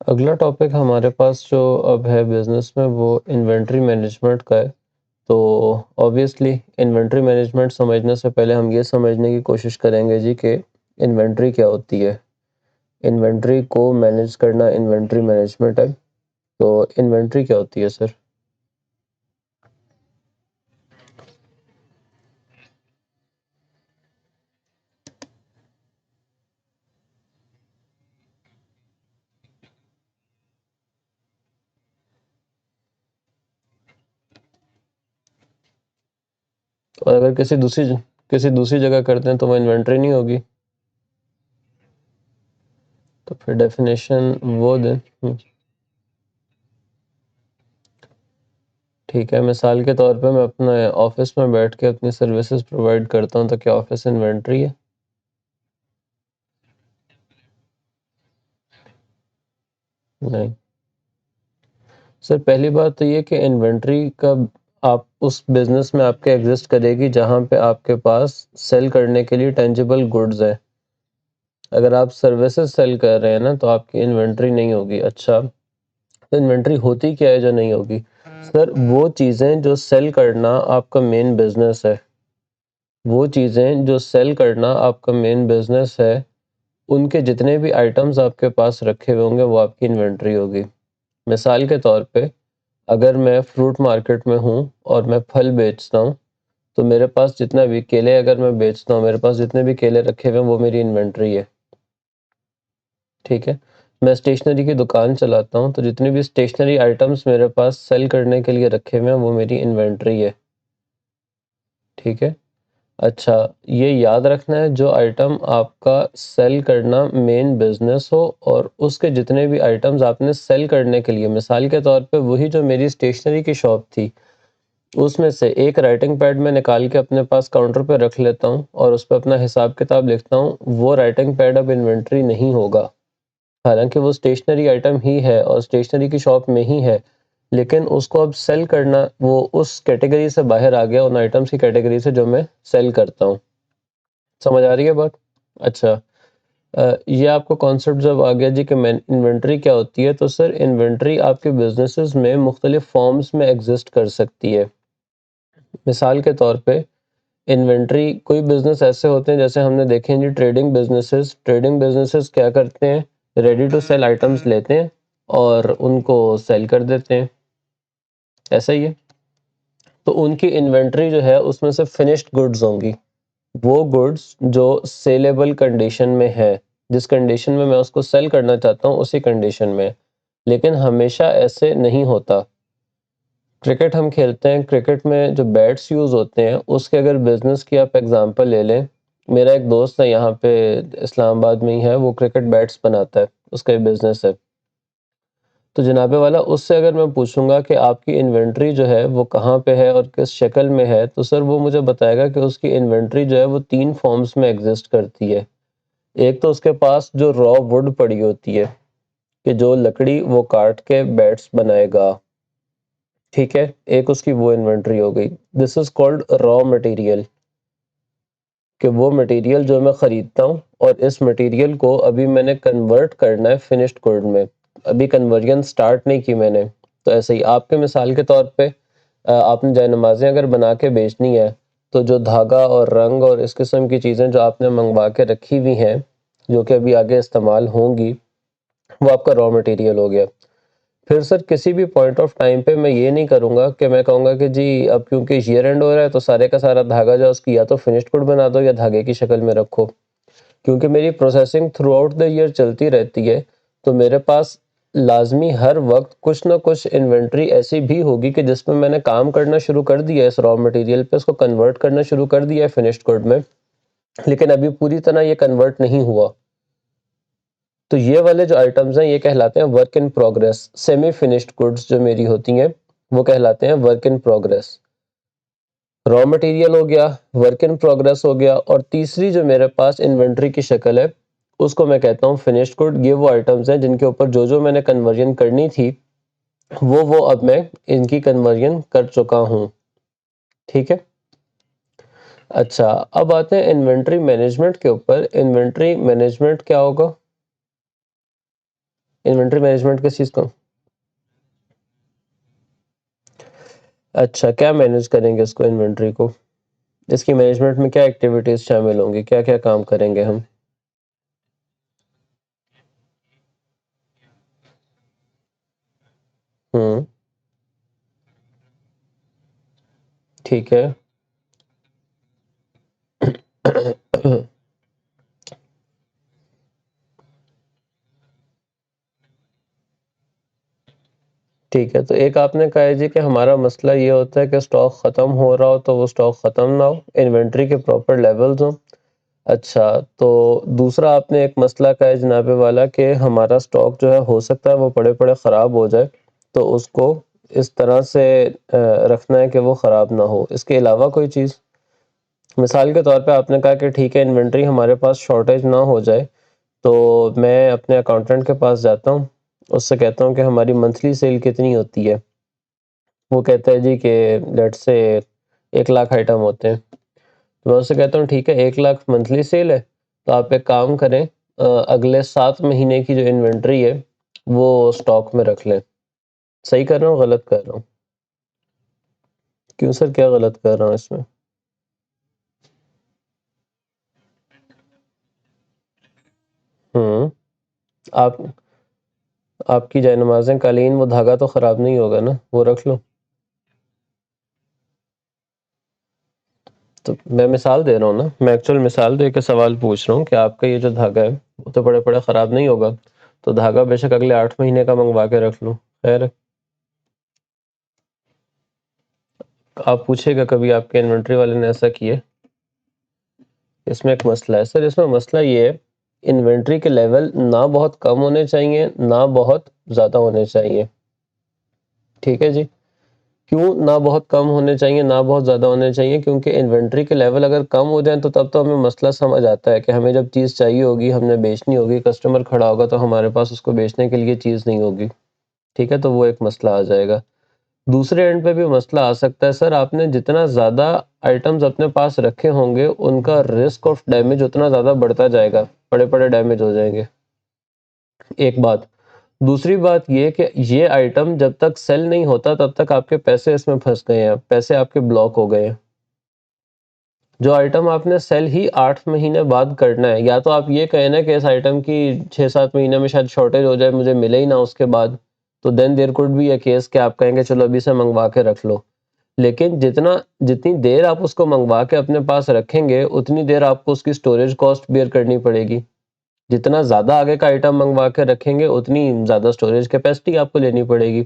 अगला टॉपिक हमारे पास जो अब है बिज़नेस में वो इन्वेंटरी मैनेजमेंट का है। तो ऑब्वियसली इन्वेंटरी मैनेजमेंट समझने से पहले हम ये समझने की कोशिश करेंगे जी कि इन्वेंटरी क्या होती है। इन्वेंटरी को मैनेज करना इन्वेंटरी मैनेजमेंट है। तो इन्वेंटरी क्या होती है सर? और अगर किसी दूसरी जगह करते हैं तो वो इन्वेंटरी नहीं होगी। तो फिर डेफिनेशन वो दें। ठीक है, मिसाल के तौर पे मैं अपने ऑफिस में बैठ के अपनी सर्विसेज प्रोवाइड करता हूँ, तो क्या ऑफिस इन्वेंटरी है? नहीं सर, पहली बात तो ये कि इन्वेंटरी कब आप उस बिजनेस में आपके एग्जिस्ट करेगी जहां पे आपके पास सेल करने के लिए टेंजिबल गुड्स है। अगर आप सर्विसेज सेल कर रहे हैं ना तो आपकी इन्वेंटरी नहीं होगी। अच्छा, तो इन्वेंटरी होती क्या है जो नहीं होगी? सर, वो चीज़ें जो सेल करना आपका मेन बिजनेस है, वो चीज़ें जो सेल करना आपका मेन बिजनेस है, उनके जितने भी आइटम्स आपके पास रखे हुए होंगे वो आपकी इन्वेंटरी होगी। मिसाल के तौर पे, अगर मैं फ्रूट मार्केट में हूँ और मैं फल बेचता हूँ, तो मेरे पास जितना भी केले अगर मैं बेचता हूँ, मेरे पास जितने भी केले रखे हुए हैं वो मेरी इन्वेंटरी है। ठीक है। मैं स्टेशनरी की दुकान चलाता हूँ, तो जितने भी स्टेशनरी आइटम्स मेरे पास सेल करने के लिए रखे हुए हैं वो मेरी इन्वेंटरी है। ठीक है। अच्छा, ये याद रखना है, जो आइटम आपका सेल करना मेन बिजनेस हो और उसके जितने भी आइटम्स आपने सेल करने के लिए, मिसाल के तौर पे वही जो मेरी स्टेशनरी की शॉप थी, उसमें से एक राइटिंग पैड मैं निकाल के अपने पास काउंटर पे रख लेता हूँ और उस पे अपना हिसाब किताब लिखता हूँ, वो राइटिंग पैड अब इन्वेंटरी नहीं होगा। हालांकि वो स्टेशनरी आइटम ही है और स्टेशनरी की शॉप में ही है, लेकिन उसको अब सेल करना वो उस कैटेगरी से बाहर आ गया, उन आइटम्स की कैटेगरी से जो मैं सेल करता हूँ। समझ आ रही है बात? अच्छा, ये आपको कॉन्सेप्ट जब आ गया जी कि मैं इन्वेंटरी क्या होती है, तो सर इन्वेंटरी आपके बिजनेसेस में मुख्तलिफ फॉर्म्स में एग्जिस्ट कर सकती है। मिसाल के तौर पे, इन्वेंटरी कोई बिजनेस ऐसे होते हैं, जैसे हमने देखे हैं जी ट्रेडिंग बिजनेसेस क्या करते हैं, रेडी टू सेल आइटम्स लेते हैं और उनको सेल कर देते हैं। ऐसा ही है। तो उनकी इन्वेंटरी जो है उसमें से फिनिश्ड गुड्स होंगी, वो गुड्स जो सेलेबल कंडीशन में है, जिस कंडीशन में मैं उसको सेल करना चाहता हूँ उसी कंडीशन में। लेकिन हमेशा ऐसे नहीं होता। क्रिकेट हम खेलते हैं, क्रिकेट में जो बैट्स यूज़ होते हैं उसके अगर बिजनेस की आप एग्जांपल ले लें, मेरा एक दोस्त है यहाँ पे इस्लामाबाद में ही है, वो क्रिकेट बैट्स बनाता है, उसका बिजनेस है। तो जनाबे वाला, उससे अगर मैं पूछूंगा कि आपकी इन्वेंटरी जो है वो कहाँ पे है और किस शक्ल में है, तो सर वो मुझे बताएगा कि उसकी इन्वेंटरी जो है वो 3 फॉर्म्स में एग्जिस्ट करती है। एक तो उसके पास जो रॉ वुड पड़ी होती है, कि जो लकड़ी वो काट के बैट्स बनाएगा। ठीक है। एक उसकी वो इन्वेंटरी हो गई। This is called raw material, कि वो मटेरियल जो मैं खरीदता हूँ और इस मटेरियल को अभी मैंने कन्वर्ट करना है फिनिश्ड गुड में, अभी कन्वर्जन स्टार्ट नहीं की मैंने। तो ऐसे ही आपके मिसाल के तौर पे, आपने जय नमाजें अगर बना के बेचनी है, तो जो धागा और रंग और इस किस्म की चीज़ें जो आपने मंगवा के रखी हुई हैं, जो कि अभी आगे इस्तेमाल होंगी, वो आपका रॉ मटेरियल हो गया। फिर सर किसी भी पॉइंट ऑफ टाइम पे मैं ये नहीं करूंगा कि मैं कहूँगा कि जी अब क्योंकि ईयर एंड हो रहा है तो सारे का सारा धागा जो है उसकी या तो फिनिश्ड गुड बना दो या धागे की शक्ल में रखो। क्योंकि मेरी processing through out the year चलती रहती है, तो मेरे पास लाजमी हर वक्त कुछ ना कुछ इन्वेंट्री ऐसी भी होगी कि जिसमें मैंने काम करना शुरू कर दिया है, इस रॉ मटेरियल पे उसको कन्वर्ट करना शुरू कर दिया है फिनिश्ड गुड में, लेकिन अभी पूरी तरह ये कन्वर्ट नहीं हुआ। तो ये वाले जो आइटम्स हैं ये कहलाते हैं work in progress. Semi finished goods जो मेरी होती हैं वो कहलाते हैं work in progress. Raw material हो गया, वर्क इन प्रोग्रेस हो गया, और तीसरी जो मेरे पास इन्वेंट्री की शक्ल है उसको मैं कहता हूँ फिनिश्ड गुड। ये वो आइटम्स हैं जिनके ऊपर जो जो मैंने कन्वर्जन करनी थी वो अब मैं इनकी कन्वर्जन कर चुका हूँ। ठीक है। अच्छा, अब आते हैं इन्वेंट्री मैनेजमेंट के ऊपर। इन्वेंट्री मैनेजमेंट क्या होगा? इन्वेंट्री मैनेजमेंट किस चीज़ का? अच्छा, क्या मैनेज करेंगे इसको, इन्वेंट्री को? इसकी मैनेजमेंट में क्या एक्टिविटीज़ शामिल होंगी? क्या-क्या काम करेंगे हम? हुँ, ठीक है। ठीक है, तो एक आपने कहा है जी कि हमारा मसला ये होता है कि स्टॉक ख़त्म हो रहा हो तो वो स्टॉक ख़त्म ना हो, इन्वेंट्री के प्रॉपर लेवल्स हों। अच्छा, तो दूसरा आपने एक मसला कहा है जनाब वाला कि हमारा स्टॉक जो है हो सकता है वो पड़े-पड़े ख़राब हो जाए, तो उसको इस तरह से रखना है कि वो ख़राब ना हो। इसके अलावा कोई चीज़? मिसाल के तौर पे आपने कहा कि ठीक है इन्वेंट्री हमारे पास शॉर्टेज ना हो जाए, तो मैं अपने अकाउंटेंट के पास जाता हूँ, उससे कहता हूँ कि हमारी मंथली सेल कितनी होती है? वो कहता है जी कि लेट्स से 1 लाख आइटम होते हैं। तो मैं उससे कहता हूँ ठीक है 1 लाख मंथली सेल है, तो आप एक काम करें, अगले 7 महीने की जो इन्वेंट्री है, वो स्टॉक में रख लें। सही कर रहा हूँ, गलत कर रहा हूँ? क्यों सर, क्या गलत कर रहा हूँ इसमें? हुँ, आप आपकी जयनमाज़ें, कालीन, वो धागा तो खराब नहीं होगा ना? वो रख लूँ? तो मैं मिसाल दे रहा हूँ ना, मैं एक्चुअल मिसाल दे के सवाल पूछ रहा हूँ कि आपका ये जो धागा है, वो तो बड़े-बड़े खराब नहीं होगा? तो धागा बेशक अगले 8 महीने का मँगवा के रख लूँ, खैर आप पूछिएगा कभी आपके इन्वेंटरी वाले ने ऐसा किया? इसमें एक मसला है सर, इसमें मसला ये है, इन्वेंटरी के लेवल ना बहुत कम होने चाहिए, ना बहुत ज़्यादा होने चाहिए। ठीक है जी? क्यों ना बहुत कम होने चाहिए, ना बहुत ज़्यादा होने चाहिए? क्योंकि इन्वेंटरी के लेवल अगर कम हो जाएँ तो तब तो हमें मसला समझ आता है कि हमें जब चीज़ चाहिए होगी, हमने बेचनी होगी, कस्टमर खड़ा होगा तो हमारे पास उसको बेचने के लिए चीज़ नहीं होगी। ठीक है? तो वो एक मसला आ जाएगा। दूसरे एंड पे भी मसला आ सकता है सर, आपने जितना ज़्यादा आइटम्स अपने पास रखे होंगे, उनका रिस्क ऑफ डैमेज उतना ज़्यादा बढ़ता जाएगा, पड़े-पड़े डैमेज हो जाएँगे, एक बात। दूसरी बात ये कि ये आइटम जब तक सेल नहीं होता तब तक आपके पैसे इसमें फँस गए हैं, पैसे आपके ब्लॉक हो गए हैं। जो आइटम आपने सेल ही 8 महीने बाद करना है, या तो आप ये कहें ना कि इस आइटम की 6-7 महीने में शायद शॉर्टेज हो जाए, मुझे मिले ही ना उसके बाद, तो then there could be a case कि आप कहेंगे चलो अभी से मँगवा के रख लो। लेकिन जितनी देर आप उसको मँगवा के अपने पास रखेंगे, उतनी देर आपको उसकी स्टोरेज कॉस्ट बेयर करनी पड़ेगी। जितना ज़्यादा आगे का आइटम मँगवा के रखेंगे, उतनी ज़्यादा स्टोरेज कैपेसिटी आपको लेनी पड़ेगी।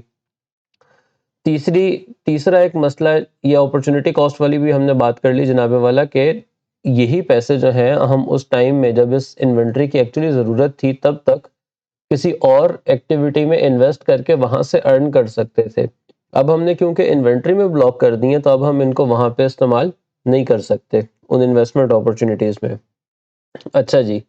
तीसरी तीसरा एक मसला, ये अपॉर्च्युनिटी कॉस्ट वाली भी हमने बात कर ली जनाबे वाला, कि यही पैसे जो हैं हम उस टाइम में जब इस इन्वेंटरी की एक्चुअली ज़रूरत थी तब तक किसी और एक्टिविटी में इन्वेस्ट करके वहाँ से अर्न कर सकते थे। अब हमने क्योंकि इन्वेंटरी में ब्लॉक कर दी है, तो अब हम इनको वहाँ पे इस्तेमाल नहीं कर सकते, उन इन्वेस्टमेंट अपॉर्च्युनिटीज़ में। अच्छा जी,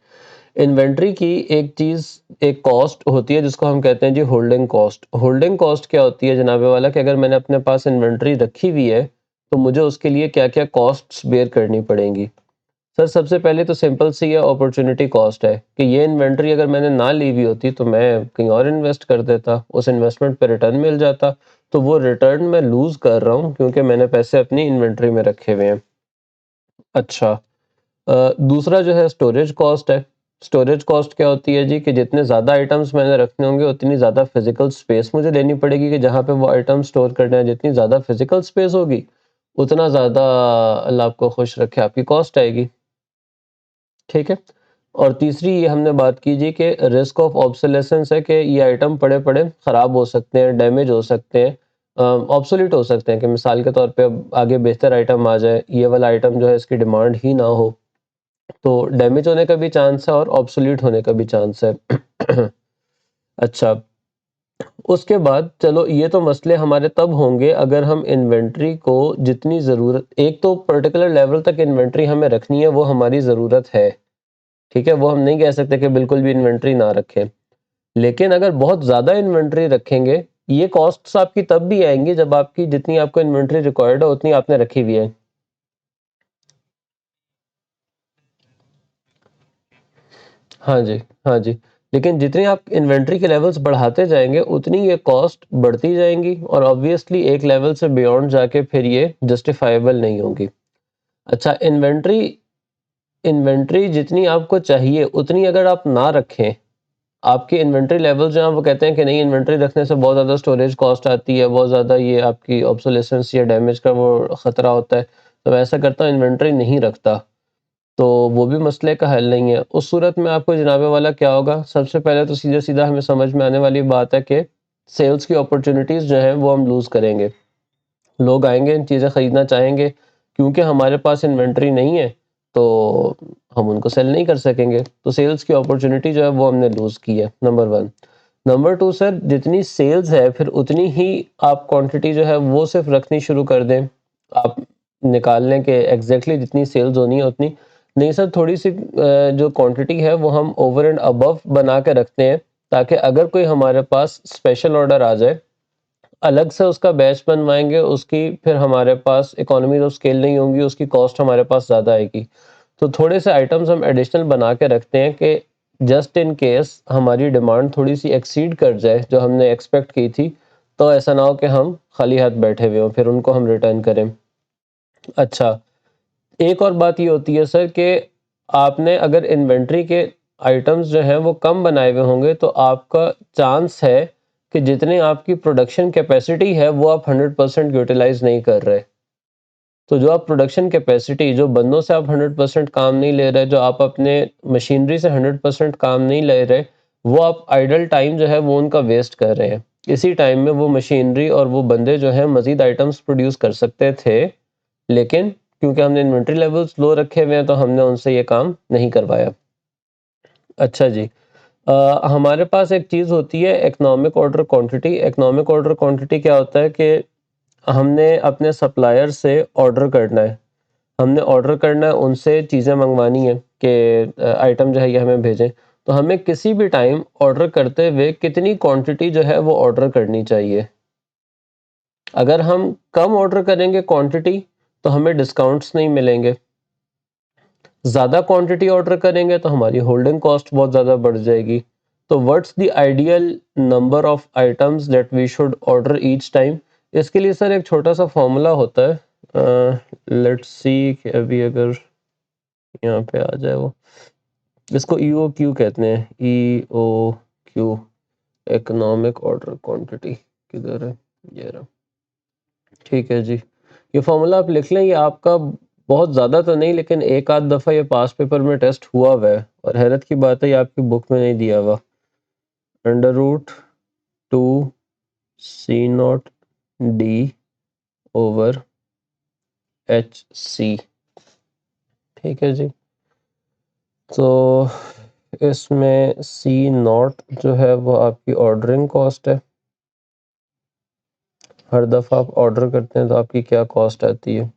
इन्वेंटरी की एक चीज़, एक कॉस्ट होती है जिसको हम कहते हैं जी होल्डिंग कॉस्ट। होल्डिंग कॉस्ट क्या होती है जनाबे वाला, कि अगर मैंने अपने पास इन्वेंटरी रखी हुई है, तो मुझे उसके लिए क्या-क्या कॉस्ट्स बेयर करनी पड़ेंगी। सर सबसे पहले तो सिंपल सी ये अपॉर्च्युनिटी कॉस्ट है कि ये इन्वेंटरी अगर मैंने ना ली हुई होती तो मैं कहीं और इन्वेस्ट कर देता, उस इन्वेस्टमेंट पे रिटर्न मिल जाता, तो वो रिटर्न मैं लूज़ कर रहा हूँ क्योंकि मैंने पैसे अपनी इन्वेंटरी में रखे हुए हैं। अच्छा, दूसरा जो है स्टोरेज कॉस्ट है। स्टोरेज कॉस्ट क्या होती है जी, कि जितने ज़्यादा आइटम्स मैंने रखने होंगे उतनी ज़्यादा फिज़िकल स्पेस मुझे लेनी पड़ेगी कि जहाँ पे वो आइटम स्टोर करना है। जितनी ज़्यादा फिज़िकल स्पेस होगी, उतना ज़्यादा अल्लाह आपको खुश रखे आपकी कॉस्ट आएगी। ठीक है? और तीसरी ये हमने बात की जी कि रिस्क ऑफ ऑब्सोलेसेंस है कि ये आइटम पड़े-पड़े ख़राब हो सकते हैं, डैमेज हो सकते हैं, ऑब्सोलीट हो सकते हैं, कि मिसाल के तौर पे अब आगे बेहतर आइटम आ जाए, ये वाला आइटम जो है इसकी डिमांड ही ना हो, तो डैमेज होने का भी चांस है और ऑब्सोलीट होने का भी चांस है। अच्छा, उसके बाद चलो ये तो मसले हमारे तब होंगे अगर हम इन्वेंटरी को जितनी ज़रूरत, एक तो पर्टिकुलर लेवल तक इन्वेंटरी हमें रखनी है, वो हमारी ज़रूरत है। ठीक है? वो हम नहीं कह सकते कि बिल्कुल भी इन्वेंटरी ना रखें। लेकिन अगर बहुत ज़्यादा इन्वेंटरी रखेंगे, ये कॉस्ट्स आपकी तब भी आएँगी जब आपकी जितनी आपको इन्वेंटरी रिक्वायर्ड है उतनी आपने रखी हुई है। हाँ जी, हाँ जी। लेकिन जितनी आप इन्वेंट्री के लेवल्स बढ़ाते जाएंगे उतनी ये कॉस्ट बढ़ती जाएंगी और ऑब्वियसली एक लेवल से बियॉन्ड जाके फिर ये जस्टिफाइबल नहीं होगी। अच्छा, इन्वेंट्री इन्वेंट्री जितनी आपको चाहिए उतनी अगर आप ना रखें, आपकी इन्वेंट्री लेवल जो है वो कहते हैं कि नहीं, इन्वेंट्री रखने से बहुत ज़्यादा स्टोरेज कॉस्ट आती है, बहुत ज़्यादा ये आपकी ऑब्सोलेसेंस या डैमेज का वो ख़तरा होता है, तो मैं ऐसा करता हूँ इन्वेंट्री नहीं रखता, तो वो भी मसले का हल नहीं है। उस सूरत में आपको जनाबे वाला क्या होगा, सबसे पहले तो सीधा-सीधा हमें समझ में आने वाली बात है कि सेल्स की अपॉर्चुनिटीज़ जो हैं वो हम लूज़ करेंगे। लोग आएँगे, चीज़ें खरीदना चाहेंगे, क्योंकि हमारे पास इन्वेंट्री नहीं है, तो हम उनको सेल नहीं कर सकेंगे। तो सेल्स की अपॉर्चुनिटी जो है वो हमने लूज़ की है, नंबर 1। नंबर 2 सर, जितनी सेल्स है फिर उतनी ही आप क्वांटिटी जो है वो सिर्फ़ रखनी शुरू कर दें। आप निकाल लें कि एग्ज़ैक्टली जितनी सेल्स होनी है उतनी। नहीं सर, थोड़ी-सी जो क्वांटिटी है वो हम ओवर एंड अबव बना के रखते हैं, ताकि अगर कोई हमारे पास स्पेशल ऑर्डर आ जाए, अलग से उसका बैच बनवाएँगे, उसकी फिर हमारे पास इकोनॉमीज़ ऑफ स्केल नहीं होंगी, उसकी कॉस्ट हमारे पास ज़्यादा आएगी। तो थोड़े से आइटम्स हम एडिशनल बना के रखते हैं कि जस्ट इन केस हमारी डिमांड थोड़ी-सी एक्सीड कर जाए, जो हमने एक्सपेक्ट की थी, तो ऐसा ना हो कि हम खाली हाथ बैठे हुए हों, फिर उनको हम रिटर्न करें। अच्छा, एक और बात ये होती है सर कि आपने अगर इन्वेंट्री के आइटम्स जो हैं वो कम बनाए हुए होंगे, तो आपका चांस है कि जितने आपकी प्रोडक्शन कैपेसिटी है वो आप 100% यूटिलाइज़ नहीं कर रहे। तो जो आप प्रोडक्शन कैपेसिटी, जो बंदों से आप 100% काम नहीं ले रहे, जो आप अपने मशीनरी से 100% काम नहीं ले रहे, वो आप आइडल टाइम जो है वो उनका वेस्ट कर रहे हैं। इसी टाइम में वो मशीनरी और वो बंदे जो हैं मज़ीद आइटम्स प्रोड्यूस कर सकते थे, लेकिन क्योंकि हमने इन्वेंट्री लेवल्स लो रखे हुए हैं तो हमने उनसे ये काम नहीं करवाया। अच्छा जी। हमारे पास एक चीज़ होती है economic order quantity. Economic order quantity क्या होता है कि हमने अपने सप्लायर से ऑर्डर करना है। हमने ऑर्डर करना है, उनसे चीज़ें मँगवानी है कि आइटम जो है ये हमें भेजें। तो हमें किसी भी टाइम ऑर्डर करते हुए कितनी क्वांटिटी जो है वो ऑर्डर करनी चाहिए। अगर हम कम ऑर्डर करेंगे क्वांटिटी, तो हमें डिस्काउंट्स नहीं मिलेंगे। ज़्यादा क्वांटिटी ऑर्डर करेंगे तो हमारी होल्डिंग कॉस्ट बहुत ज़्यादा बढ़ जाएगी। तो what's the ideal number of items that we should order each time? इसके लिए सर एक छोटा सा फॉर्मूला होता है। लेट्स सी कि अभी अगर यहाँ पे आ जाए वो, इसको EOQ कहते हैं, EOQ, इकोनॉमिक ऑर्डर क्वांटिटी। किधर है, ये रहा। ठीक है जी, ये फॉर्मूला आप लिख लें। ये आपका बहुत ज़्यादा तो नहीं, लेकिन एक आध दफ़ा ये पास पेपर में टेस्ट हुआ हुआ है, और हैरत की बात है ये आपकी बुक में नहीं दिया हुआ। Under root 2C0D over HC। ठीक है जी। तो इसमें C0 जो है वो आपकी ऑर्डरिंग कॉस्ट है। हर दफ़ा आप ऑर्डर करते हैं तो आपकी क्या कॉस्ट आती है।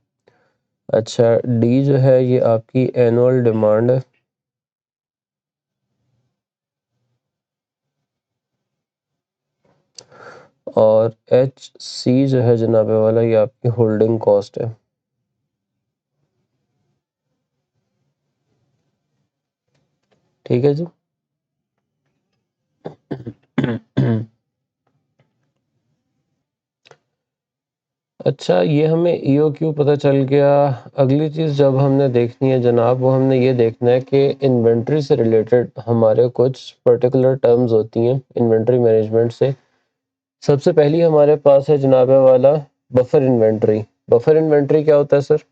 अच्छा, D जो है ये आपकी एनुअल डिमांड है। और HC जो है जनाबे वाला ये आपकी होल्डिंग कॉस्ट है। ठीक है जी। अच्छा, ये हमें EOQ पता चल गया। अगली चीज़ जब हमने देखनी है जनाब, वो हमने ये देखना है कि इन्वेंट्री से रिलेटेड हमारे कुछ पर्टिकुलर टर्म्स होती हैं इन्वेंट्री मैनेजमेंट से। सबसे पहली हमारे पास है जनाबे वाला बफर इन्वेंट्री। बफर इन्वेंट्री क्या होता है सर?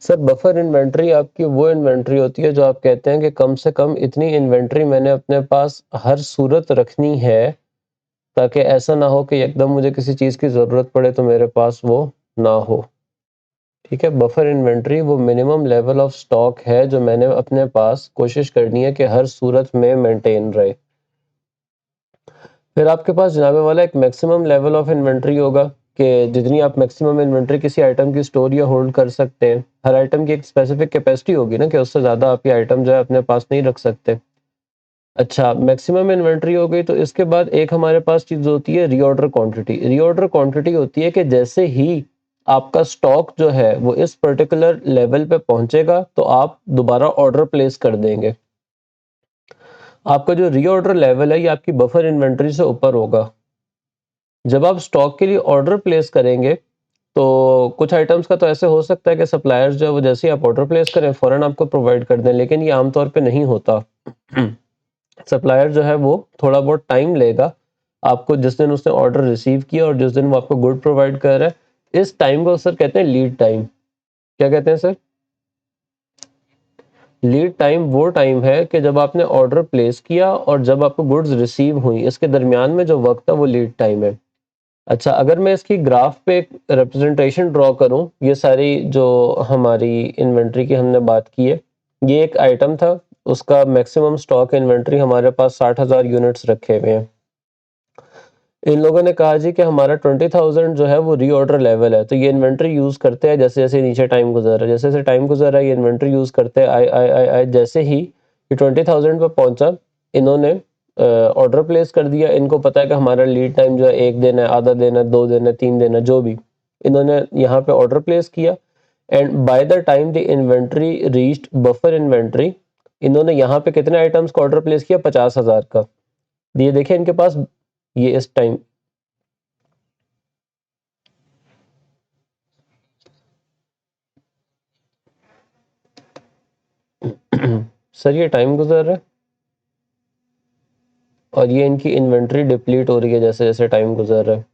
सर, बफर इन्वेंट्री आपकी वो इन्वेंट्री होती है जो आप कहते हैं कि कम से कम इतनी इन्वेंट्री मैंने अपने पास हर सूरत रखनी है, ताकि ऐसा ना हो कि एकदम मुझे किसी चीज़ की ज़रूरत पड़े तो मेरे पास वो ना हो। ठीक है, बफर इन्वेंट्री वो मिनिमम लेवल ऑफ स्टॉक है जो मैंने अपने पास कोशिश करनी है कि हर सूरत में मेंटेन रहे। फिर आपके पास जनाबे वाला एक मैक्सिमम लेवल ऑफ इन्वेंट्री होगा कि जितनी आप मैक्सिमम इन्वेंट्री किसी आइटम की स्टोर या होल्ड कर सकते हैं। हर आइटम की एक स्पेसिफिक कैपेसिटी होगी ना, कि उससे ज़्यादा आप ये आइटम जो है अपने पास नहीं रख सकते। अच्छा, मैक्सिमम इन्वेंट्री हो गई, तो इसके बाद एक हमारे पास चीज़ होती है रीऑर्डर क्वांटिटी। रीऑर्डर क्वांटिटी होती है कि जैसे ही आपका स्टॉक जो है वो इस पर्टिकुलर लेवल पे पहुंचेगा तो आप दोबारा ऑर्डर प्लेस कर देंगे। आपका जो रीऑर्डर लेवल है ये आपकी बफर इन्वेंट्री से ऊपर होगा। जब आप स्टॉक के लिए ऑर्डर प्लेस करेंगे तो कुछ आइटम्स का तो ऐसे हो सकता है कि सप्लायर्स जो है वो जैसे ही आप ऑर्डर प्लेस करें फ़ौरन आपको प्रोवाइड कर दें, लेकिन ये आमतौर पे नहीं होता। सप्लायर जो है वो थोड़ा बहुत टाइम लेगा आपको, जिस दिन उसने ऑर्डर रिसीव किया और जिस दिन वो आपको गुड प्रोवाइड कर रहा है, इस टाइम को सर कहते हैं लीड टाइम। क्या कहते हैं सर? लीड टाइम वो टाइम है कि जब आपने ऑर्डर प्लेस किया और जब आपको गुड्स रिसीव हुई, इसके दरमियान में जो वक्त है वो लीड टाइम है। अच्छा, अगर मैं इसकी ग्राफ पे एक रिप्रेजेंटेशन ड्रॉ करूं, ये सारी जो हमारी इन्वेंट्री की हमने बात की है, ये एक आइटम था, उसका मैक्सिमम स्टॉक इन्वेंट्री हमारे पास 60,000 यूनिट्स रखे हुए हैं। इन लोगों ने कहा जी कि हमारा 20,000 जो है वो रीऑर्डर लेवल है, तो ये इन्वेंट्री यूज करते हैं जैसे जैसे नीचे टाइम गुजर रहा है, जैसे जैसे टाइम गुजर रहा है ये इन्वेंट्री यूज करते हैं, आई जैसे ही ये 20,000 पे पहुंचा, इन्होंने ऑर्डर प्लेस कर दिया। इनको पता है कि हमारा लीड टाइम जो है 1 दिन है, आधा दिन है, 2 दिन है, 3 दिन है, जो भी, इन्होंने यहाँ पे ऑर्डर प्लेस किया and by the time the inventory reached buffer inventory, इन्होंने यहाँ पे कितने आइटम्स का ऑर्डर प्लेस किया? 50,000 का। ये देखिए इनके पास ये इस टाइम सर ये टाइम गुजर रहा है और ये इनकी इन्वेंट्री डिप्लीट हो रही है जैसे जैसे टाइम गुजर रहा है।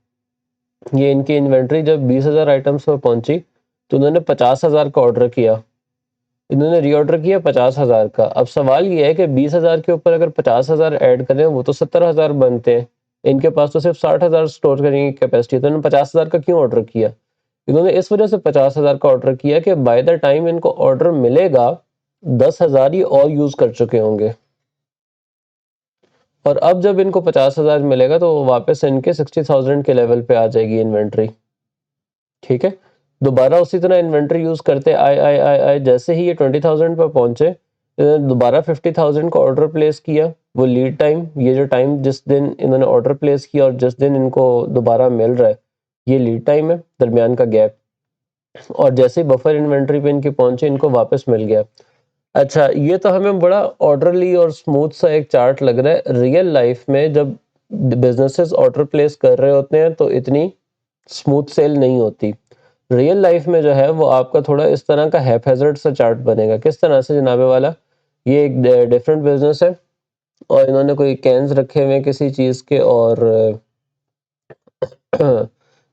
ये इनकी इन्वेंट्री जब 20,000 आइटम्स पर पहुंची तो उन्होंने 50,000 का ऑर्डर किया, इन्होंने रीऑर्डर किया 50,000 का। अब सवाल ये है कि 20,000 के ऊपर अगर 50,000 ऐड करें वो तो 70,000 बनते हैं, इनके पास तो सिर्फ 60,000 स्टोर करने की कैपेसिटी, तो इन्होंने 50,000 का क्यों ऑर्डर किया? इन्होंने इस वजह से 50,000 का ऑर्डर किया कि बाय द टाइम इनको ऑर्डर मिलेगा 10,000 ही और यूज कर चुके होंगे, और अब जब इनको 50,000 मिलेगा तो वापस इनके 60,000 के लेवल पे आ जाएगी इन्वेंट्री। ठीक है, दोबारा उसी तरह इन्वेंट्री यूज करते आए, जैसे ही ये 20,000 पर पहुंचे, दोबारा 50,000 का ऑर्डर प्लेस किया। वो लीड टाइम, ये जो टाइम जिस दिन इन्होंने ऑर्डर प्लेस किया और जिस दिन इनको दोबारा मिल रहा है, ये लीड टाइम है, दरमियान का गैप। और जैसे ही बफर इन्वेंट्री पे इनके पहुंचे, इनको वापस मिल गया। अच्छा, ये तो हमें बड़ा ऑर्डरली और स्मूथ सा एक चार्ट लग रहा है। रियल लाइफ में जब बिजनेसेस ऑर्डर प्लेस कर रहे होते हैं तो इतनी स्मूथ सेल नहीं होती। रियल लाइफ में जो है वो आपका थोड़ा इस तरह का हैफेजर्ड सा चार्ट बनेगा। किस तरह से जनाबे वाला? ये एक डिफरेंट बिजनेस है और इन्होंने कोई कैंस रखे हुए हैं किसी चीज के, और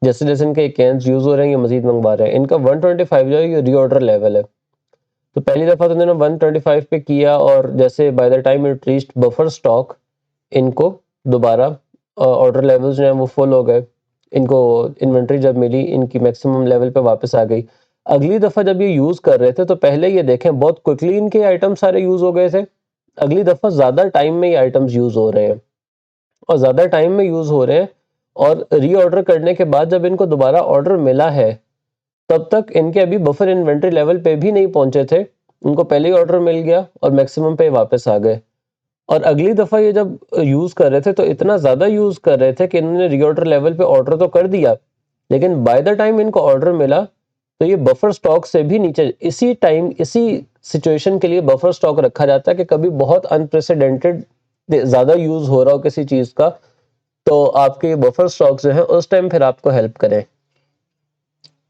जैसे जैसे इनके कैंस यूज हो रहे हैं ये मजीद मंगवा रहे हैं। इनका 125 जो है ये रीऑर्डर लेवल है, तो पहली दफा तो इन्होंने 125 पे किया और जैसे by the time it reached buffer stock, इनको दोबारा ऑर्डर लेवल्स जो हैं वो फुल हो गए। इनको इन्वेंट्री जब मिली इनकी मैक्सिमम लेवल पे वापस आ गई। अगली दफा जब ये यूज कर रहे थे तो पहले ये देखें बहुत क्विकली इनके आइटम सारे यूज हो गए थे, अगली दफा ज्यादा टाइम में ये आइटम्स यूज हो रहे हैं और ज्यादा टाइम में यूज हो रहे हैं, और रीऑर्डर करने के बाद जब इनको दोबारा ऑर्डर मिला है तब तक इनके अभी बफर इन्वेंट्री लेवल पे भी नहीं पहुंचे थे, उनको पहले ही ऑर्डर मिल गया और मैक्सिमम पे वापस आ गए। और अगली दफा ये जब यूज कर रहे थे तो इतना ज्यादा यूज कर रहे थे कि इन्होंने रीऑर्डर लेवल पे ऑर्डर तो कर दिया, लेकिन बाय द टाइम इनको ऑर्डर मिला तो ये बफर स्टॉक से भी नीचे, इसी टाइम इसी सिचुएशन के लिए बफर स्टॉक रखा जाता है कि कभी बहुत अनप्रेसिडेंटेड ज्यादा यूज हो रहा हो किसी चीज का, तो आपके ये बफर स्टॉक जो है उस टाइम फिर आपको हेल्प करें।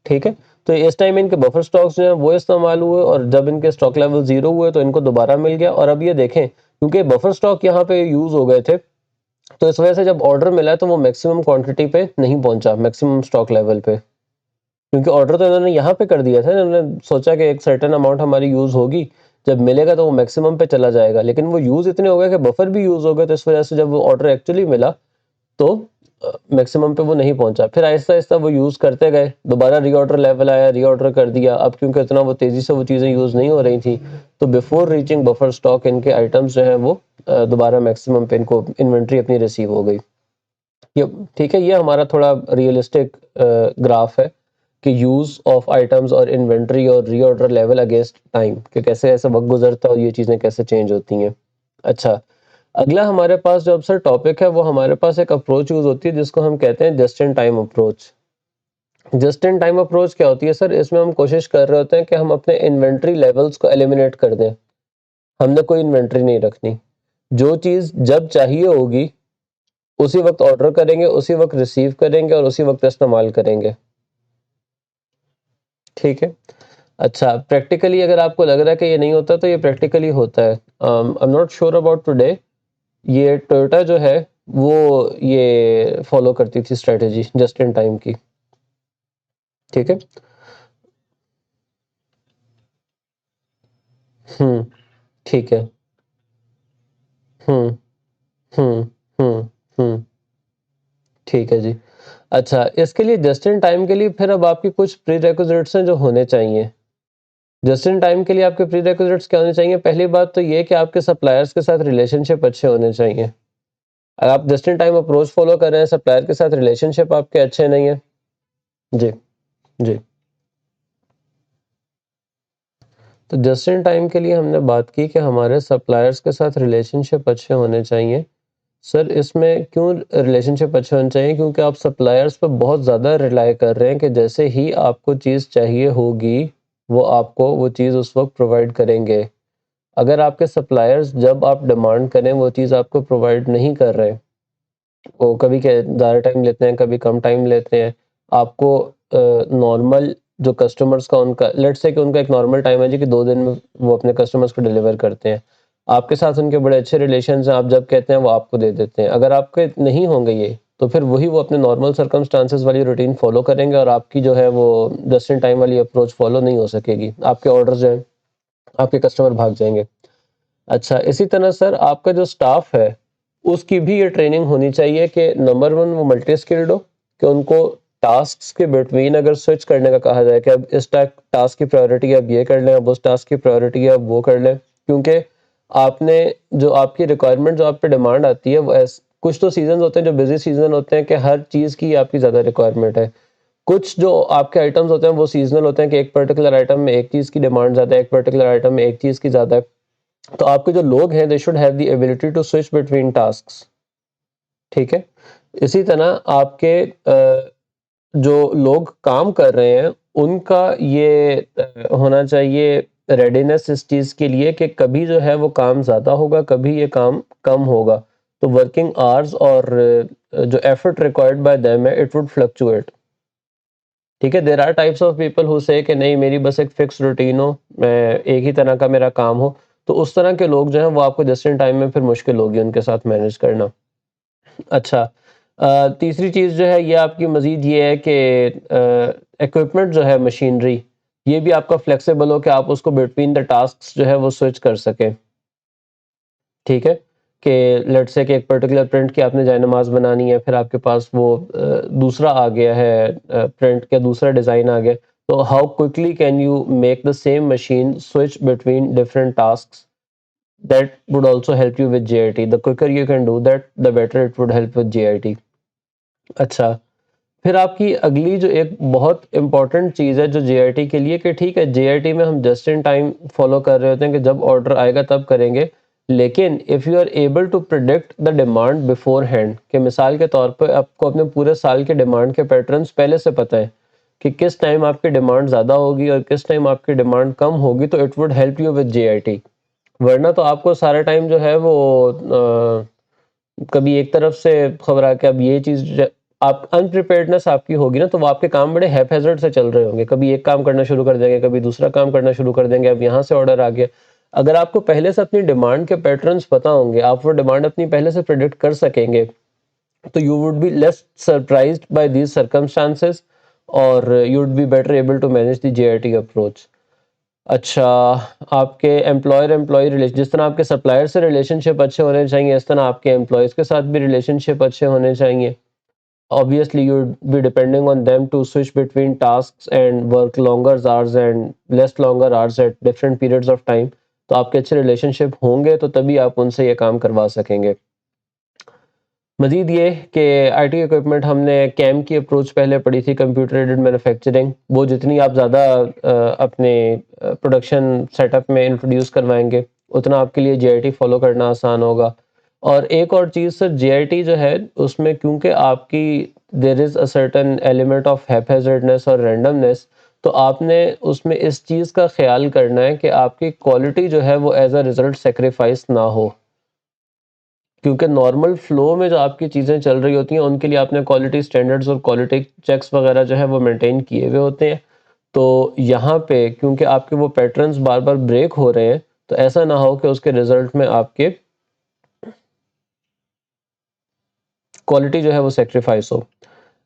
ठीक है, तो इस टाइम इनके बफर स्टॉक्स जो है वो इस्तेमाल हुए और जब इनके स्टॉक लेवल 0 हुए तो इनको दोबारा मिल गया। और अब ये देखें क्योंकि बफर स्टॉक यहाँ पे यूज हो गए थे तो इस वजह से जब ऑर्डर मिला है तो वो मैक्सिमम क्वांटिटी पे नहीं पहुंचा, मैक्सिमम स्टॉक लेवल पे, क्योंकि ऑर्डर तो इन्होंने यहाँ पे कर दिया था, इन्होंने सोचा कि एक सर्टेन अमाउंट हमारी यूज होगी, जब मिलेगा तो वो मैक्सिमम पे चला जाएगा, लेकिन वो यूज इतने हो गए कि बफर भी यूज हो गए, तो इस वजह से जब वो ऑर्डर एक्चुअली मिला तो मैक्सिमम पे वो नहीं पहुंचा। फिर आहिस्ता आहिस्ता वो यूज करते गए, दोबारा रीऑर्डर लेवल आया, रीऑर्डर कर दिया। अब क्योंकि इतना वो तेजी से वो चीजें यूज नहीं हो रही थी तो बिफोर रीचिंग बफर स्टॉक इनके आइटम्स जो है वो दोबारा मैक्सिमम पे इनको इन्वेंट्री अपनी रिसीव हो गई। ये ठीक है, ये हमारा थोड़ा रियलिस्टिक ग्राफ है कि यूज ऑफ आइटम्स और इन्वेंट्री और रीऑर्डर लेवल अगेंस्ट टाइम, कि कैसे ऐसे वक्त गुजरता है और ये चीजें कैसे चेंज होती हैं। अच्छा, अगला हमारे पास जो अब सर टॉपिक है वो हमारे पास एक अप्रोच यूज होती है जिसको हम कहते हैं just in time approach. Just in time approach क्या होती है सर? इसमें हम कोशिश कर रहे होते हैं कि हम अपने इन्वेंट्री लेवल्स को एलिमिनेट कर दें। हमने कोई इन्वेंट्री नहीं रखनी, जो चीज़ जब चाहिए होगी, उसी वक़्त ऑर्डर करेंगे, उसी वक़्त रिसीव करेंगे और उसी वक़्त इस्तेमाल करेंगे। ठीक है? अच्छा, प्रैक्टिकली अगर आपको लग रहा है कि ये नहीं होता, तो ये प्रैक्टिकली होता है। I am not sure about today, ये टोयोटा जो है, वो ये फ़ॉलो करती थी स्ट्रैटेजी जस्ट इन टाइम की। ठीक है? हुँ, ठीक है। हुँ, हुँ, हुँ, हुँ, ठीक है जी। अच्छा, इसके लिए जस्ट इन टाइम के लिए फिर अब आपकी कुछ प्रीरेक्विज़िट्स हैं जो होने चाहिए। जस्ट इन टाइम के लिए आपके प्रीरेक्विज़िट्स क्या होने चाहिए? पहली बात तो ये कि आपके सप्लायर्स के साथ रिलेशनशिप अच्छे होने चाहिए। अगर आप just in time approach follow कर रहे हैं, सप्लायर के साथ रिलेशनशिप आपके अच्छे नहीं है। जी, जी। तो जस्ट इन टाइम के लिए हमने बात की कि हमारे सप्लायर्स के साथ रिलेशनशिप अच्छे होने चाहिए। सर, इसमें क्यों रिलेशनशिप अच्छे होने चाहिए? क्योंकि आप सप्लायर्स पे बहुत ज़्यादा रिलाय कर रहे हैं कि जैसे ही आपको चीज़ चाहिए होगी, वो आपको वो चीज़ उस वक़्त प्रोवाइड करेंगे। अगर आपके सप्लायर्स जब आप डिमांड करें वो चीज़ आपको प्रोवाइड नहीं कर रहे, वो कभी क्या ज़्यादा टाइम लेते हैं, कभी कम टाइम लेते हैं। आपको नॉर्मल जो कस्टमर्स का उनका लेट्स से कि उनका एक नॉर्मल टाइम है जी कि 2 दिन में वो अपने कस्टमर्स को डिलीवर करते हैं। आपके साथ उनके बड़े अच्छे रिलेशंस हैं, आप जब कहते हैं वो आपको दे देते हैं। अगर आपके नहीं होंगे ये, तो फिर वही वो अपने नॉर्मल सर्कमस्टेंसेस वाली रूटीन फ़ॉलो करेंगे और आपकी जो है वो जस्ट इन टाइम वाली अप्रोच फ़ॉलो नहीं हो सकेगी। आपके ऑर्डर्स जो हैं, आपके कस्टमर भाग जाएँगे। अच्छा, इसी तरह सर आपका जो स्टाफ है, उसकी भी ये ट्रेनिंग होनी चाहिए कि नंबर 1 वो मल्टी स्किल्ड हो, कि उनको टास्क्स के बिटवीन अगर स्विच करने का कहा जाए कि अब इस टास्क की प्रायोरिटी अब ये कर लें, अब उस टास्क की प्रायोरिटी है अब वो कर लें। क्योंकि आपने जो आपकी रिक्वायरमेंट जो आप पे डिमांड आती है, वो कुछ तो सीज़न्स होते हैं जो बिज़ी सीज़न होते हैं कि हर चीज़ की आपकी ज़्यादा रिक्वायरमेंट है। कुछ जो आपके आइटम्स होते हैं वो सीज़नल होते हैं कि एक पर्टिकुलर आइटम में एक चीज़ की डिमांड ज़्यादा है, एक पर्टिकुलर आइटम में एक चीज़ की ज़्यादा है। तो आपके जो लोग हैं they should have the ability to switch between tasks. ठीक है? इसी तरह आपके जो लोग काम कर रहे हैं उनका ये होना चाहिए रेडीनेस इस चीज़ के लिए कि कभी जो है वो काम ज़्यादा होगा, कभी ये काम कम होगा। तो वर्किंग आवर्स और जो एफर्ट रिक्वायर्ड बाय देम है इट वुड फ्लक्चुएट। ठीक है? There are types of people who say कि नहीं मेरी बस एक फिक्स रूटीन हो, मैं एक ही तरह का मेरा काम हो, तो उस तरह के लोग जो हैं वो आपको जस्ट इन टाइम में फिर मुश्किल होगी उनके साथ मैनेज करना। अच्छा, तीसरी चीज़ जो है ये आपकी मज़ीद ये है कि इक्विपमेंट जो है मशीनरी, ये भी आपका फ्लेक्सिबल हो कि आप उसको बिटवीन द टास्क्स जो है वो स्विच कर सकें। ठीक है? कि लेट्स से कि एक पर्टिकुलर प्रिंट की आपने जायनमाज़ बनानी है, फिर आपके पास वो दूसरा आ गया है प्रिंट का दूसरा डिज़ाइन आ गया। तो how quickly can you make the same machine switch between different tasks? That would also help you with JIT. The quicker you can do that, the better it would help with JIT. अच्छा, फिर आपकी अगली जो एक बहुत important चीज़ है जो JIT के लिए कि ठीक है जेआईटी में हम जस्ट इन टाइम फॉलो कर रहे होते हैं कि जब ऑर्डर आएगा तब करेंगे। लेकिन if you are able to predict the demand beforehand, कि मिसाल के तौर पे आपको अपने पूरे साल के डिमांड के पैटर्न्स पहले से पता है कि किस टाइम आपकी डिमांड ज़्यादा होगी और किस टाइम आपकी डिमांड कम होगी, तो it would help you with JIT. वरना तो आपको सारा टाइम जो है वो कभी एक तरफ से खबर आ के अब ये चीज़ आप अनप्रिपेयर्डनेस आपकी होगी ना, तो वो आपके काम बड़े हैphazard से चल रहे होंगे। कभी एक काम करना शुरू कर देंगे, कभी दूसरा काम करना शुरू कर देंगे, अब यहाँ से ऑर्डर आ गया। अगर आपको पहले से अपनी डिमांड के पैटर्न्स पता होंगे, आप वो डिमांड अपनी पहले से प्रेडिक्ट कर सकेंगे, तो you would be less surprised by these circumstances और you would be better able to manage the JIT approach. अच्छा, आपके एम्प्लॉयर-एम्प्लॉयी रिलेशन जिस तरह आपके सप्लायर से रिलेशनशिप अच्छे होने चाहिए, इस तरह आपके एम्प्लॉइज़ के साथ भी रिलेशनशिप अच्छे होने चाहिए। Obviously, you'd be depending on them to switch between tasks and work longer hours and less longer hours at different periods of time. तो आपके अच्छे रिलेशनशिप होंगे तो तभी आप उनसे ये काम करवा सकेंगे। मज़ीद ये कि आईटी इक्विपमेंट हमने कैम की अप्रोच पहले पढ़ी थी, कंप्यूटर एडेड मैन्युफैक्चरिंग। वो जितनी आप ज़्यादा अपने प्रोडक्शन सेटअप में इंट्रोड्यूस करवाएँगे, उतना आपके लिए जेआईटी फ़ॉलो करना आसान होगा। और एक और चीज़ सर जेआईटी जो है उसमें क्योंकि आपकी there is a certain element of haphazardness और रैंडमनेस, तो आपने उसमें इस चीज़ का ख़्याल करना है कि आपकी क्वालिटी जो है वो एज़ अ रिज़ल्ट सैक्रिफ़ाइस ना हो। क्योंकि नॉर्मल फ्लो में जो आपकी चीज़ें चल रही होती हैं उनके लिए आपने क्वालिटी स्टैंडर्ड्स और क्वालिटी चेक्स वगैरह जो है वो मेंटेन किए हुए होते हैं। तो यहाँ पे क्योंकि आपके वो पैटर्न्स बार-बार ब्रेक हो रहे हैं, तो ऐसा ना हो कि उसके रिजल्ट में आपके क्वालिटी जो है वो सैक्रिफाइस हो।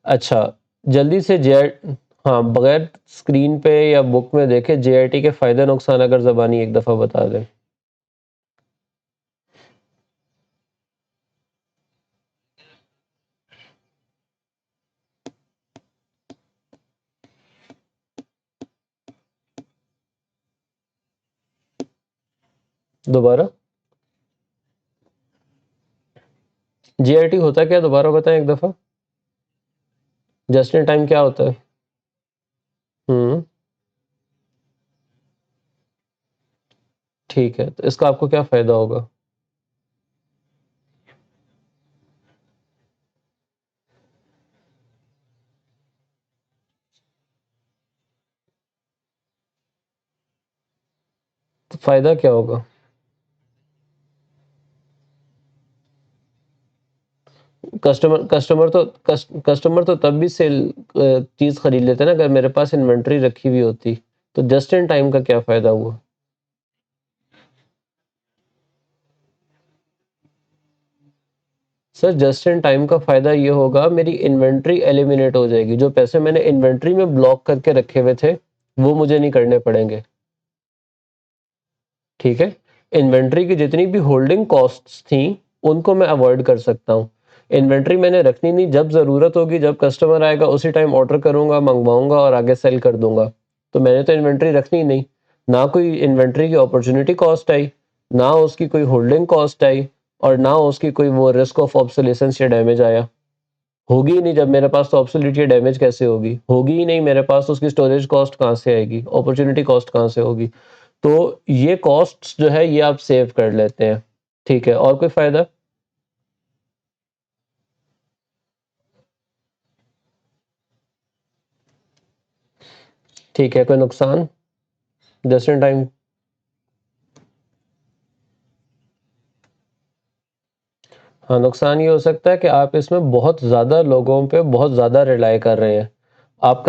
अच्छा, जल्दी से हाँ, बगैर स्क्रीन पे या बुक में देखे जेआईटी के फ़ायदे नुकसान अगर ज़बानी एक दफ़ा बता दें। दोबारा? जेआईटी होता क्या है दोबारा बताएँ एक दफ़ा? जस्ट इन टाइम क्या होता है? हुँ, ठीक है, तो इसका आपको क्या फ़ायदा होगा? तो फ़ायदा क्या होगा? कस्टमर तो तब भी चीज़ खरीद लेते हैं ना अगर मेरे पास इन्वेंटरी रखी हुई होती। तो जस्ट इन टाइम का क्या फ़ायदा हुआ? सर जस्ट इन टाइम का फ़ायदा ये होगा मेरी इन्वेंटरी एलिमिनेट हो जाएगी। जो पैसे मैंने इन्वेंटरी में ब्लॉक करके रखे हुए थे, वो मुझे नहीं करने पड़ेंगे। ठीक है? इन्वेंटरी की जितनी भी होल्डिंग कॉस्ट्स थी, उनको मैं अवॉइड कर सकता हूँ। इन्वेंटरी मैंने रखनी नहीं, जब ज़रूरत होगी, जब कस्टमर आएगा उसी टाइम ऑर्डर करूँगा, मँगवाऊँगा और आगे सेल कर दूँगा। तो मैंने तो इन्वेंटरी रखनी ही नहीं। ना कोई इन्वेंटरी की अपॉर्च्युनिटी कॉस्ट आई, ना उसकी कोई होल्डिंग कॉस्ट आई और ना उसकी कोई वो रिस्क ऑफ ऑब्सोलेसेंस या डैमेज आया। होगी ही नहीं जब मेरे पास, तो ऑब्सोल्यूट या डैमेज कैसे होगी? होगी ही नहीं मेरे पास, तो उसकी स्टोरेज कॉस्ट कहाँ से आएगी? अपॉर्च्युनिटी कॉस्ट कहाँ से होगी? तो ये कॉस्ट्स जो है ये आप सेव कर लेते हैं। ठीक है, और कोई फ़ायदा? ठीक है, कोई नुकसान? Just in time? हाँ, नुकसान ये हो सकता है कि आप इसमें बहुत ज़्यादा लोगों पे बहुत ज़्यादा रिलाय कर रहे हैं। आप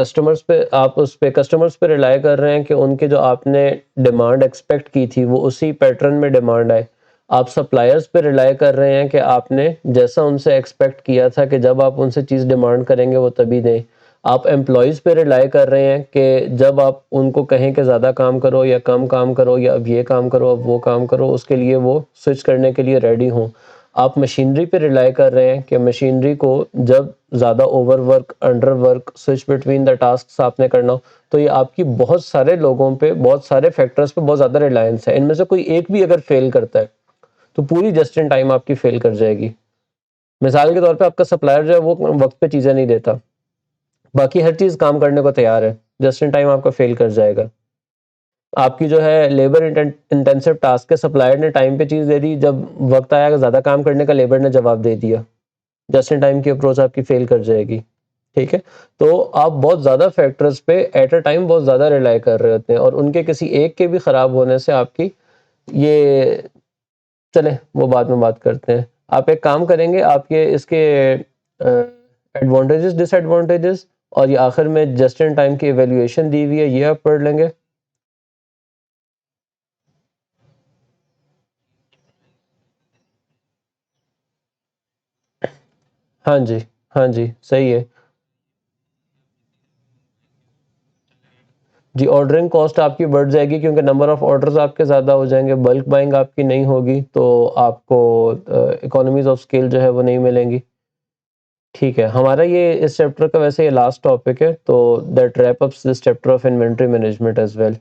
उस पे कस्टमर्स पे रिलाय कर रहे हैं कि उनकी जो आपने डिमांड एक्सपेक्ट की थी, वो उसी पैटर्न में डिमांड आए। आप सप्लायर्स पे रिलाय कर रहे हैं कि आपने जैसा उनसे एक्सपेक्ट किया था कि जब आप उनसे चीज़ डिमांड करेंगे वो तभी दें। आप एम्प्लॉइज़ पे रिलाय कर रहे हैं कि जब आप उनको कहें कि ज़्यादा काम करो या कम काम करो या अब ये काम करो, अब वो काम करो, उसके लिए वो स्विच करने के लिए रेडी हों। आप मशीनरी पे रिलाय कर रहे हैं कि मशीनरी को जब ज़्यादा overwork, underwork, switch between the tasks आपने करना हो, तो ये आपकी बहुत सारे लोगों पे, बहुत सारे फैक्टर्स पे बहुत ज़्यादा रिलायंस है। इनमें से कोई एक भी अगर फेल करता है, तो पूरी जस्ट इन टाइम आपकी फेल कर जाएगी। मिसाल के तौर पे आपका सप्लायर जो है वो वक़्त पे चीज़ें नहीं देता, बाकी हर चीज़ काम करने को तैयार है, जस्ट इन टाइम आपका फेल कर जाएगा। आपकी जो है लेबर इंटेंसिव टास्क है, सप्लायर ने टाइम पे चीज़ दे दी, जब वक़्त आया ज़्यादा काम करने का, लेबर ने जवाब दे दिया। जस्ट इन टाइम की अप्रोच आपकी फेल कर जाएगी। ठीक है? तो आप बहुत ज़्यादा फैक्टर्स पे एट अ टाइम बहुत ज़्यादा रिलाय कर रहे होते हैं और उनके किसी एक के भी खराब होने से आपकी ये चलें वो बाद में बात करते हैं। आप एक काम करेंगे, आप ये इसके एडवांटेजेस, डिसएडवांटेजेस और ये आखिर में जस्ट इन टाइम की इवैल्यूएशन दी हुई है, ये आप पढ़ लेंगे? हाँ जी, हाँ जी, सही है। जी, ऑर्डरिंग कॉस्ट आपकी बढ़ जाएगी क्योंकि नंबर ऑफ ऑर्डर्स आपके ज़्यादा हो जाएँगे, बल्क बाइंग आपकी नहीं होगी, तो आपको इकोनॉमीज़ ऑफ स्केल जो है वो नहीं मिलेंगी। ठीक है, हमारा ये इस चैप्टर का वैसे ये लास्ट टॉपिक है, तो that wrap ups this chapter of inventory management as well.